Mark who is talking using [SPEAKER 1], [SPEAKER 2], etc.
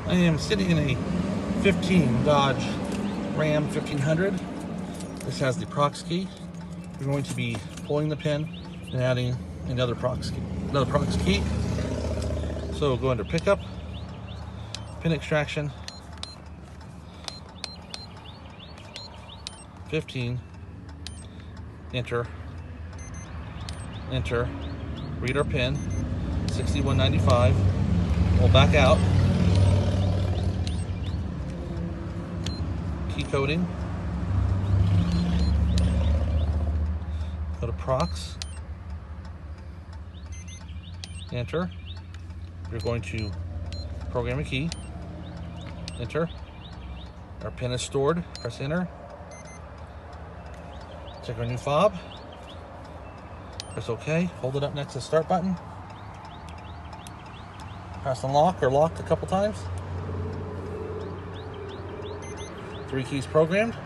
[SPEAKER 1] I am sitting in a 15 Dodge Ram 1500. This has the prox key. We're going to be pulling the pin and adding another prox key. So go under pickup, pin extraction, 15, enter, read our pin, 6195, we'll back out, key coding, go to prox, enter, you're going to program a key, enter, our pin is stored, press enter, check our new fob, press OK, hold it up next to the start button, press unlock or lock a couple times, 3 keys programmed.